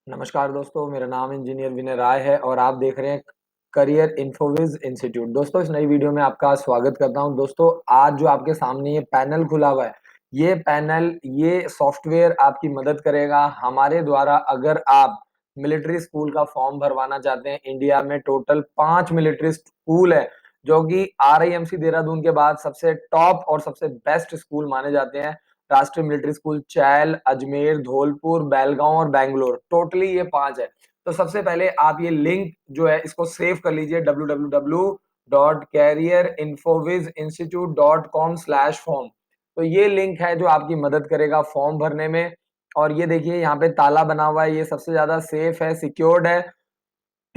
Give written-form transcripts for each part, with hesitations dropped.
नमस्कार दोस्तों, मेरा नाम इंजीनियर विनय राय है और आप देख रहे हैं करियर इन्फोविज इंस्टीट्यूट। दोस्तों, इस नई वीडियो में आपका स्वागत करता हूं। दोस्तों, आज जो आपके सामने ये पैनल खुला हुआ है, ये पैनल, ये सॉफ्टवेयर आपकी मदद करेगा। हमारे द्वारा अगर आप मिलिट्री स्कूल का फॉर्म भरवाना चाहते हैं, इंडिया में टोटल 5 मिलिट्री स्कूल है, जो कि आरआईएमसी देहरादून के बाद सबसे टॉप और सबसे बेस्ट स्कूल माने जाते हैं। राष्ट्रीय मिलिट्री स्कूल चैल, अजमेर, धौलपुर, बेलगांव और बैंगलोर, टोटली ये 5 है। तो सबसे पहले आप ये लिंक जो है इसको सेव कर लीजिए www.careerinfovizinstitute.com/form। तो ये लिंक है जो आपकी मदद करेगा फॉर्म भरने में। और ये देखिए यहाँ पे ताला बना हुआ है, ये सबसे ज्यादा सेफ है, सिक्योर्ड है।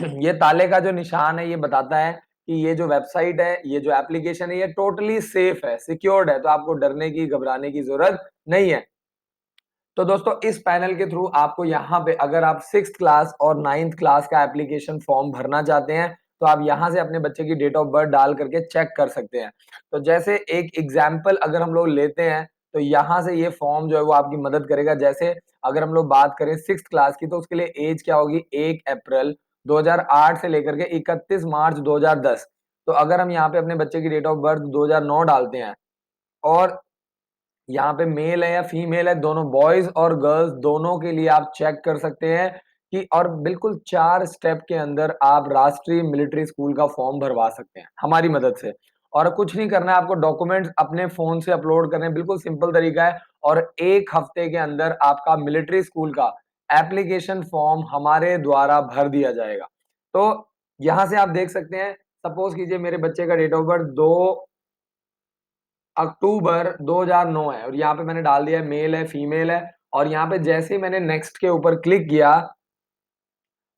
ये ताले का जो निशान है ये बताता है कि ये जो वेबसाइट है, ये जो एप्लीकेशन है, ये टोटली सेफ है, सिक्योर्ड है, तो आपको डरने की, घबराने की जरूरत नहीं है। तो दोस्तों, इस पैनल के थ्रू आपको यहाँ पे अगर आप 6th क्लास और 9th क्लास का एप्लीकेशन फॉर्म भरना चाहते हैं, तो आप यहाँ से अपने बच्चे की डेट ऑफ बर्थ डाल करके चेक कर सकते हैं। तो जैसे एक एग्जाम्पल अगर हम लोग लेते हैं, तो यहाँ से ये फॉर्म जो है वो आपकी मदद करेगा। जैसे अगर हम लोग बात करें 6th क्लास की, तो उसके लिए एज क्या होगी, 1 अप्रैल 2008 से लेकर के 31 मार्च 2010। तो अगर हम यहाँ पे अपने बच्चे की डेट ऑफ बर्थ 2009 डालते हैं और यहाँ पे मेल है या फीमेल है, दोनों बॉयज और गर्ल्स दोनों के लिए आप चेक कर सकते हैं कि, और बिल्कुल 4 स्टेप के अंदर आप राष्ट्रीय मिलिट्री स्कूल का फॉर्म भरवा सकते हैं हमारी मदद से। और कुछ नहीं करना है, आपको डॉक्यूमेंट्स अपने फोन से अपलोड करने हैं, बिल्कुल सिंपल तरीका है। और 1 हफ्ते के अंदर आपका मिलिट्री स्कूल का एप्लीकेशन फॉर्म हमारे द्वारा भर दिया जाएगा। तो यहाँ से आप देख सकते हैं, सपोज कीजिए मेरे बच्चे का डेट ऑफ बर्थ 2 अक्टूबर 2009 है और यहाँ पे मैंने डाल दिया है मेल है, फीमेल है। और यहाँ पे जैसे ही मैंने नेक्स्ट के ऊपर क्लिक किया,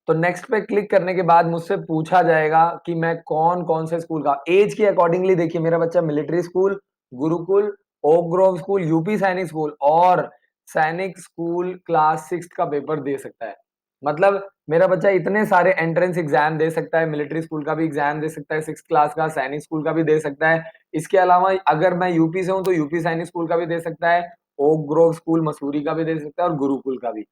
तो नेक्स्ट पे क्लिक करने के बाद मुझसे पूछा जाएगा कि मैं कौन-कौन से स्कूल का, एज के अकॉर्डिंगली देखिए मेरा बच्चा military school, Gurukul, Oak Grove school, UP Sainik school और सैनिक स्कूल क्लास 6 का पेपर दे सकता है। मतलब मेरा बच्चा इतने सारे एंट्रेंस एग्जाम दे सकता है, मिलिट्री स्कूल का भी एग्जाम दे सकता है 6th क्लास का, सैनिक स्कूल का भी दे सकता है। इसके अलावा अगर मैं यूपी से हूँ तो यूपी सैनिक स्कूल का भी दे सकता है, ओक ग्रोव स्कूल मसूरी का भी दे सकता है और गुरुकुल का भी।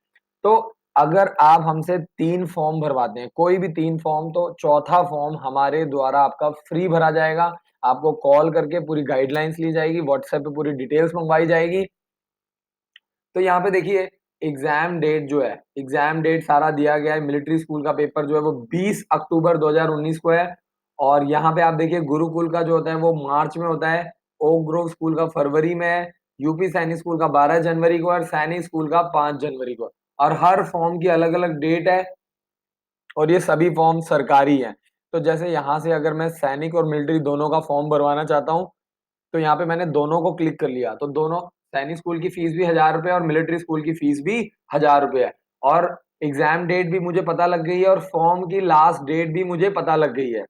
तो अगर आप हमसे 3 फॉर्म भरवाते हैं, कोई भी 3 फॉर्म, तो चौथा फॉर्म हमारे द्वारा आपका फ्री भरा जाएगा। आपको कॉल करके पूरी गाइडलाइंस ली जाएगी, व्हाट्सएप पे पूरी डिटेल्स मंगवाई जाएगी। तो यहाँ पे देखिए एग्जाम डेट जो है, एग्जाम डेट सारा दिया गया है। मिलिट्री स्कूल का पेपर जो है वो 20 अक्टूबर 2019 को है। और यहाँ पे आप देखिए गुरुकुल का जो होता है वो मार्च में होता है, ओक ग्रोव स्कूल का फरवरी में है, यूपी सैनिक स्कूल का 12 जनवरी को और सैनिक स्कूल का 5 जनवरी को। और हर फॉर्म की अलग-अलग डेट है और ये सभी फॉर्म सरकारी हैं। तो जैसे यहाँ से अगर मैं सैनिक और मिलिट्री दोनों का फॉर्म भरवाना चाहता हूँ, तो यहाँ पे मैंने दोनों को क्लिक कर लिया, तो दोनों, सैनिक स्कूल की फीस भी ₹1000 और मिलिट्री स्कूल की फीस भी ₹1000 है। और एग्जाम डेट भी मुझे पता लग गई है और फॉर्म की लास्ट डेट भी मुझे पता लग गई है।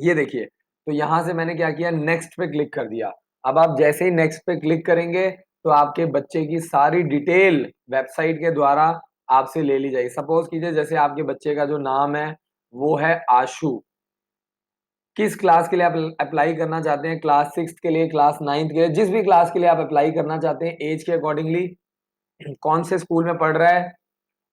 ये देखिए, तो यहाँ से मैंने क्या किया, नेक्स्ट पे क्लिक कर दिया। अब आप जैसे ही नेक्स्ट पे क्लिक करेंगे, तो आपके बच्चे की सारी डिटेल वेबसाइट के द्वारा आपसे ले ली जाएगी। सपोज कीजिए जैसे आपके बच्चे का जो नाम है, वो है आशु। किस क्लास के लिए आप अप्लाई करना चाहते हैं, क्लास 6 के लिए, क्लास 9 के लिए, जिस भी क्लास के लिए आप अप्लाई करना चाहते हैं, एज के अकॉर्डिंगली कौन से स्कूल में पढ़ रहा है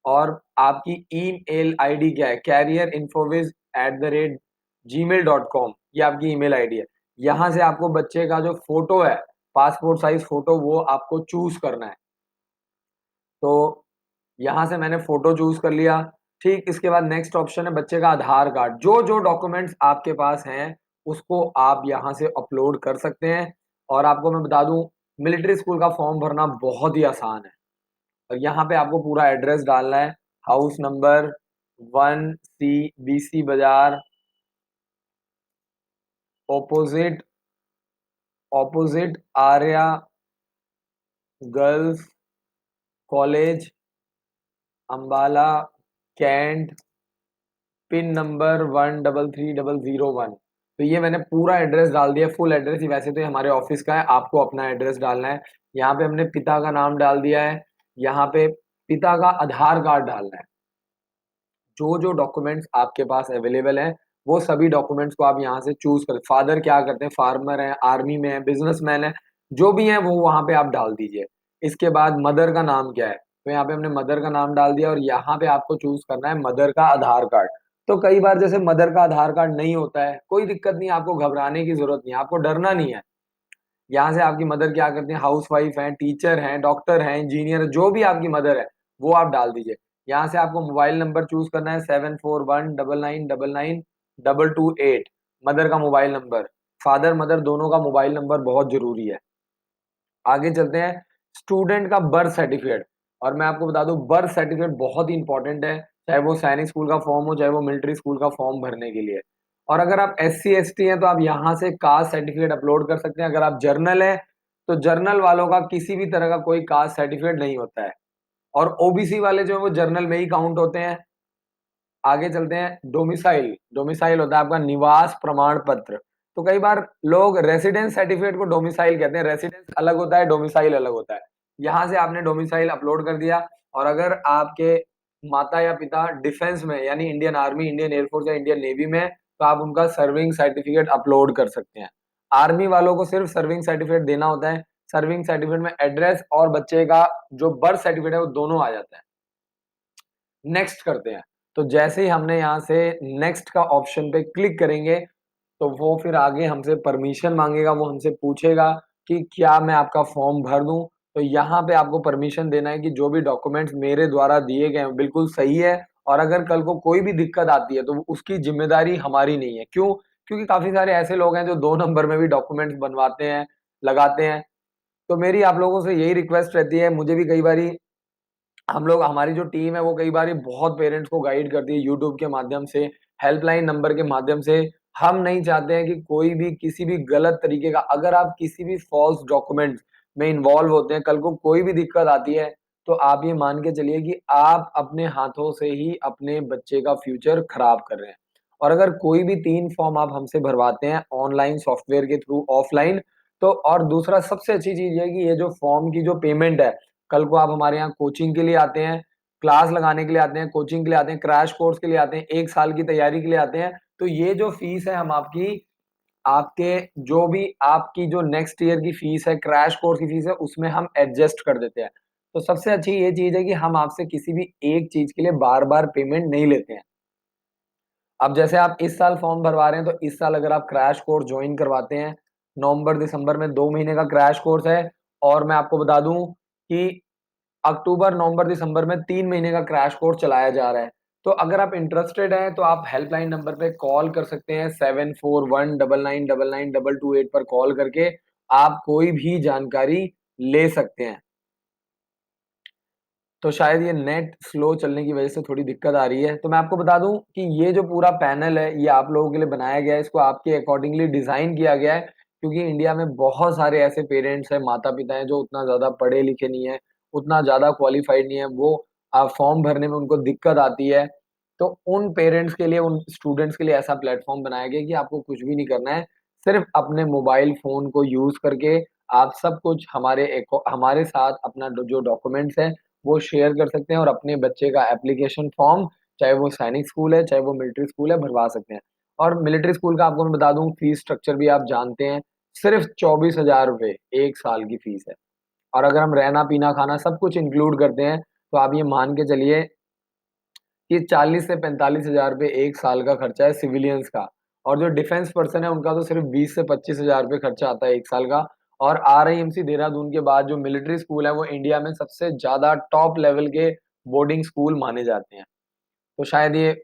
और आपकी ईमेल आईडी क्या है, careerinfoviz@gmail.com, ये आपकी ईमेल आईडी है। यहाँ से आपको बच्चे का जो फोटो है, पासपोर्ट साइज फोटो, वो आपको चूज करना है। तो यहाँ से मैंने फ़ोटो चूज़ कर लिया। ठीक, इसके बाद नेक्स्ट ऑप्शन है बच्चे का आधार कार्ड। जो-जो डॉक्यूमेंट्स आपके पास हैं, उसको आप यहाँ से अपलोड कर सकते हैं। और आपको मैं बता दूँ, मिलिट्री स्कूल का फॉर्म भरना बहुत ही आसान है। और यहाँ पे आपको पूरा एड्रेस डालना है, house number 1 C BC Bazaar, opposite opposite Arya girls college, Ambala, cantt, pin number 133001। तो ये मैंने पूरा एड्रेस डाल दिया, फुल एड्रेस ही, वैसे तो ये हमारे ऑफिस का है, आपको अपना एड्रेस डालना है। यहाँ पे हमने पिता का नाम डाल दिया है, यहाँ पे पिता का आधार कार्ड डालना है। जो-जो डॉक्यूमेंट्स आपके पास अवेलेबल हैं, वो सभी डॉक्यूमेंट्स को आप यहाँ से चूज़ कर, फादर क्या करते हैं, फार्मर हैं, आर्मी में हैं, बिज़नेसमैन हैं, जो भी हैं वो वहाँ पे आप डाल दीजिए। इसके बाद मदर का नाम क्या है? तो यहाँ पे हमने मदर का नाम डाल दिया और यहाँ पे आपको चूज़ करना है मदर का आधार कार्ड। तो कई बार जैसे मदर का आधार कार्ड नहीं होता है, कोई दिक्कत नहीं है, आपको घबराने की ज़रूरत नहीं है, आपको डरना नहीं है। यहाँ से आपकी मदर क्या करती हैं, हाउसवाइफ हैं, टीचर हैं, डॉक्टर हैं, इंजीनियर हैं, जो भी आपकी मदर है, वो आप डाल दीजिए। यहाँ से आपको मोबाइल नंबर चूज़ करना है 7419992228 मदर का मोबाइल नंबर। फादर, मदर दोनों का मोबाइल नंबर बहुत ज़रूरी है। आगे चलते हैं, स्टूडेंट का बर्थ सर्टिफिकेट और मैं आपको बता दूँ बर्थ सर्टिफिकेट बहुत ही इम्पोर्टेंट है, चाहे वो सैनिक स्कूल का फॉर्म हो, चाहे वो मिलिट्री स्कूल का फॉर्म भरने के लिए। और अगर आप एससी-एसटी हैं तो आप यहाँ से कास्ट सर्टिफिकेट अपलोड कर सकते हैं, अगर आप जर्नल हैं, तो जर्नल वालों का किसी भी तरह का कोई कास्ट सर्टिफिकेट नहीं होता है और ओबीसी वाले जो हैं वो जर्नल में ही काउंट होते हैं। आगे चलते हैं डोमिसाइल, डोमिसाइल होता है आपका निवास प्रमाण पत्र। तो कई बार लोग रेसिडेंस सर्टिफिकेट को डोमिसाइल कहते हैं, रेसिडेंस अलग होता है, डोमिसाइल अलग होता है। यहाँ से आपने डोमिसाइल अपलोड कर दिया और अगर आपके माता या पिता डिफेंस में यानी Indian army, Indian air force या इंडियन नेवी में हैं, तो आप उनका सर्विंग सर्टिफिकेट अपलोड कर सकते हैं। आर्मी वालों को सिर्फ सर्विंग सर्टिफिकेट देना होता है, सर्विंग सर्टिफिकेट में एड्रेस और बच्चे का जो बर्थ सर्टिफिकेट है वो दोनों आ जाता है। नेक्स्ट करते हैं। तो जैसे ही हमने यहाँ से नेक्स्ट का ऑप्शन पे क्लिक करेंगे, तो वो फिर आगे हमसे परमिशन माँगेगा, वो हमसे पूछेगा कि क्या मैं आपका फॉर्म भर दूँ? तो यहाँ पे आपको परमिशन देना है कि जो भी डॉक्यूमेंट्स मेरे द्वारा दिए गए हैं, बिल्कुल सही है और अगर कल को कोई भी दिक्कत आती है, तो उसकी ज़िम्मेदारी हमारी नहीं है। क्यों? क्योंकि काफ़ी सारे ऐसे लोग हैं जो 2 नंबर में भी डॉक्यूमेंट्स बनवाते हैं, लगाते हैं। तो मेरी आप लोगों से यही रिक्वेस्ट रहती है, मुझे भी कई बारी हम लोग हमारी जो टीम है वो कई बारी बहुत पेरेंट्स को गाइड करती है यूट्यूब के माध्यम से, हेल्पलाइन नंबर के माध्यम से। हम नहीं चाहते हैं कि कोई भी किसी भी गलत तरीके का अगर आप किसी भी फ़ॉल्स डॉक्यूमेंट्स में इन्वॉल्व होते हैं, कल को कोई भी दिक्कत आती है, तो आप ये मान के चलिए कि आप अपने हाथों से ही अपने बच्चे का फ्यूचर खराब कर रहे हैं। और अगर कोई भी 3 फॉर्म आप हमसे भरवाते हैं ऑनलाइन सॉफ्टवेयर के थ्रू, ऑफलाइन तो और दूसरा सबसे अच्छी चीज़ ये है कि ये जो फॉर्म की जो पेमेंट है, कल को आप हमारे यहाँ कोचिंग के लिए आते हैं, क्लास लगाने के लिए आते हैं, कोचिंग के लिए आते हैं, क्रैश कोर्स के लिए आते हैं, 1 साल की तैयारी के लिए आते हैं, तो ये जो फीस है हम आपकी आपके जो भी आपकी जो नेक्स्ट ईयर की फीस है, क्रैश कोर्स की फीस है, उसमें हम एडजस्ट कर देते हैं। तो सबसे अच्छी ये चीज़ है कि हम आपसे किसी भी एक चीज़ के लिए बार-बार पेमेंट नहीं लेते हैं। अब जैसे आप इस साल फॉर्म भरवा रहे हैं, तो इस साल अगर आप क्रैश कोर्स जॉइन करवाते हैं, नवंबर-दिसंबर में 2 महीने का क्रैश कोर्स है और मैं आपको बता दूँ कि अक्टूबर, नवंबर, दिसंबर में 3 महीने का क्रैश कोर्स चलाया जा रहा है। तो अगर आप इंटरेस्टेड हैं, तो आप हेल्पलाइन नंबर पे कॉल कर सकते हैं 7419992228 पर कॉल करके आप कोई भी जानकारी ले सकते हैं। तो शायद ये नेट स्लो चलने की वजह से थोड़ी दिक्कत आ रही है। तो मैं आपको बता दूँ कि ये जो पूरा पैनल है, ये आप लोगों के लिए बनाया गया है, इसको आपके अकॉर्डिंगली डिज़ाइन किया गया है, क्योंकि इंडिया में बहुत सारे ऐसे पेरेंट्स हैं, माता-पिता हैं, जो उतना ज़्यादा पढ़े-लिखे नहीं हैं, उतना ज़्यादा क्वालिफ़ाइड नहीं है, वो फॉर्म भरने में उनको दिक्कत आती है। तो उन पेरेंट्स के लिए, उन स्टूडेंट्स के लिए ऐसा प्लेटफ़ॉर्म बनाया गया है कि आपको कुछ भी नहीं करना है, सिर्फ़ अपने मोबाइल फ़ोन को यूज़ करके आप सब कुछ हमारे साथ अपना जो डॉक्यूमेंट्स हैं, वो शेयर कर सकते हैं और अपने बच्चे का एप्लीकेशन फॉर्म, चाहे वो सैनिक स्कूल है, चाहे वो मिलिट्री स्कूल है, भरवा सकते हैं। और मिलिट्री स्कूल का आपको मैं बता दूँ फीस स्ट्रक्चर भी आप जानते हैं, सिर्फ़ ₹24,000 1 साल की फीस है। और अगर हम रहना, पीना, खाना सब कुछ इंक्लूड करते हैं, तो आप ये मान के चलिए कि 40 से 45,000 रुपए 1 साल का खर्चा है सिविलियंस का और जो डिफेंस पर्सन है उनका तो सिर्फ 20 से 25,000 रुपए खर्चा आता है 1 साल का और आरआईएमसी देहरादून के बाद जो मिलिट्री स्कूल है वो इंडिया में सबसे ज़्यादा टॉप लेवल के बोर्डिंग स्कूल माने जाते हैं। तो शायद ये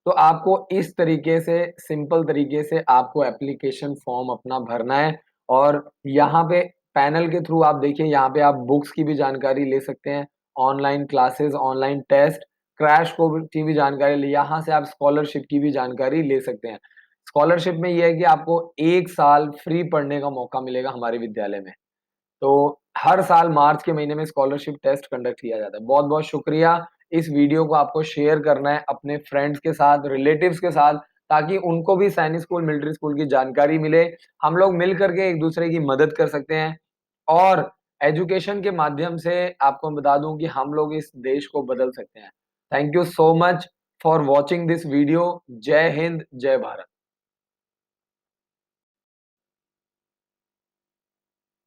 तो आपको इस तरीके से सिंपल तरीके से आपको एप्लीकेशन फॉर्म अपना भरना है और यहाँ पे पैनल के थ्रू आप देखिए यहाँ पे आप बुक्स की भी जानकारी ले सकते हैं, online classes, online test, crash course की भी जानकारी ले यहाँ से आप स्कॉलरशिप की भी जानकारी ले सकते हैं। स्कॉलरशिप में ये है कि आपको 1 साल फ्री पढ़ने का मौका मिलेगा हमारे विद्यालय में। तो हर साल मार्च के महीने में स्कॉलरशिप टेस्ट कंडक्ट किया जाता है। बहुत-बहुत शुक्रिया। इस वीडियो को आपको शेयर करना है अपने फ्रेंड्स के साथ, रिलेटिव्स के साथ ताकि उनको भी सैनिक स्कूल, मिलिट्री स्कूल की जानकारी मिले। हम लोग मिल कर के एक-दूसरे की मदद कर सकते हैं और एजुकेशन के माध्यम से आपको मैं बता दूँ कि हम लोग इस देश को बदल सकते हैं। Thank you so much for watching this video. जय हिंद, जय भारत।